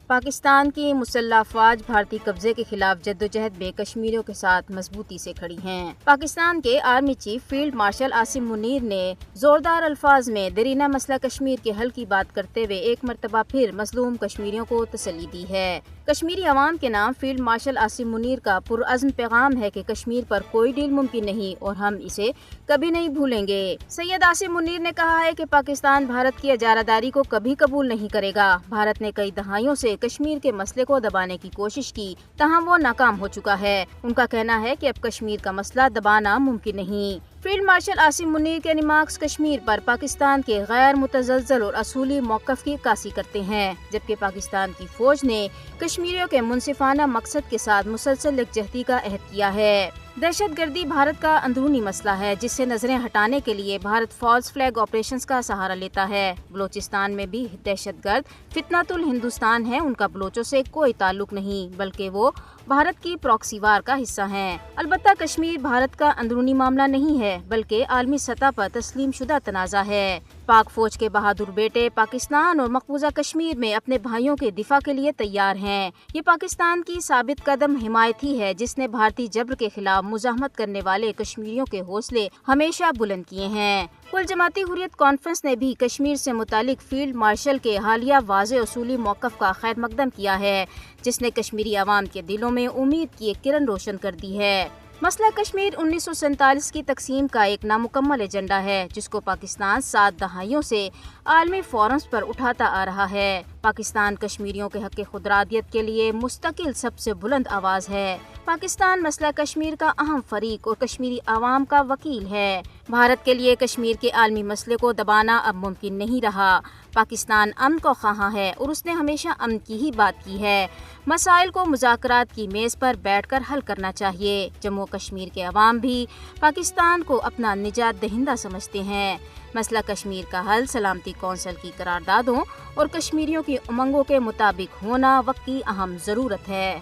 پاکستان کی مسلح افواج بھارتی قبضے کے خلاف جدوجہد میں کشمیریوں کے ساتھ مضبوطی سے کھڑی ہیں۔ پاکستان کے army chief field marshal Asim Munir نے زوردار الفاظ میں دیرینہ مسئلہ کشمیر کے حل کی بات کرتے ہوئے ایک مرتبہ پھر مظلوم کشمیریوں کو تسلی دی ہے۔ کشمیری عوام کے نام فیلڈ مارشل عاصم منیر کا پرعزم پیغام ہے کہ کشمیر پر کوئی ڈیل ممکن نہیں اور ہم اسے کبھی نہیں بھولیں گے۔ سید عاصم منیر نے کہا ہے کہ پاکستان بھارت کی اجارہ داری کو کبھی قبول نہیں کرے گا۔ بھارت نے کئی دہائیوں سے کشمیر کے مسئلے کو دبانے کی کوشش کی، تاہم وہ ناکام ہو چکا ہے۔ ان کا کہنا ہے کہ اب کشمیر کا مسئلہ دبانا ممکن نہیں۔ فیلڈ مارشل عاصم منیر کے ریمارکس کشمیر پر پاکستان کے غیر متزلزل اور اصولی موقف کی عکاسی کرتے ہیں، جبکہ پاکستان کی فوج نے کشمیریوں کے منصفانہ مقصد کے ساتھ مسلسل یکجہتی کا عہد کیا ہے۔ دہشت گردی بھارت کا اندرونی مسئلہ ہے، جس سے نظریں ہٹانے کے لیے بھارت فالس فلیگ آپریشنز کا سہارا لیتا ہے۔ بلوچستان میں بھی دہشت گرد فتنۃ الہندوستان ہیں، ان کا بلوچوں سے کوئی تعلق نہیں، بلکہ وہ بھارت کی پراکسی وار کا حصہ ہیں۔ البتہ کشمیر بھارت کا اندرونی معاملہ نہیں ہے، بلکہ عالمی سطح پر تسلیم شدہ تنازع ہے۔ پاک فوج کے بہادر بیٹے پاکستان اور مقبوضہ کشمیر میں اپنے بھائیوں کے دفاع کے لیے تیار ہیں۔ یہ پاکستان کی ثابت قدم حمایت ہی ہے، جس نے بھارتی جبر کے خلاف مزاحمت کرنے والے کشمیریوں کے حوصلے ہمیشہ بلند کیے ہیں۔ کل جماعتی حریت کانفرنس نے بھی کشمیر سے متعلق فیلڈ مارشل کے حالیہ واضح اصولی موقف کا خیر مقدم کیا ہے، جس نے کشمیری عوام کے دلوں میں امید کی ایک کرن روشن کر دی ہے۔ مسئلہ کشمیر 1947 کی تقسیم کا ایک نامکمل ایجنڈا ہے، جس کو پاکستان 7 دہائیوں سے عالمی فورمز پر اٹھاتا آ رہا ہے۔ پاکستان کشمیریوں کے حق خودارادیت کے لیے مستقل سب سے بلند آواز ہے۔ پاکستان مسئلہ کشمیر کا اہم فریق اور کشمیری عوام کا وکیل ہے۔ بھارت کے لیے کشمیر کے عالمی مسئلے کو دبانا اب ممکن نہیں رہا۔ پاکستان امن کو خواہاں ہے اور اس نے ہمیشہ امن کی ہی بات کی ہے۔ مسائل کو مذاکرات کی میز پر بیٹھ کر حل کرنا چاہیے۔ جموں کشمیر کے عوام بھی پاکستان کو اپنا نجات دہندہ سمجھتے ہیں۔ مسئلہ کشمیر کا حل سلامتی کونسل کی قراردادوں اور کشمیریوں کی امنگوں کے مطابق ہونا وقت کی اہم ضرورت ہے۔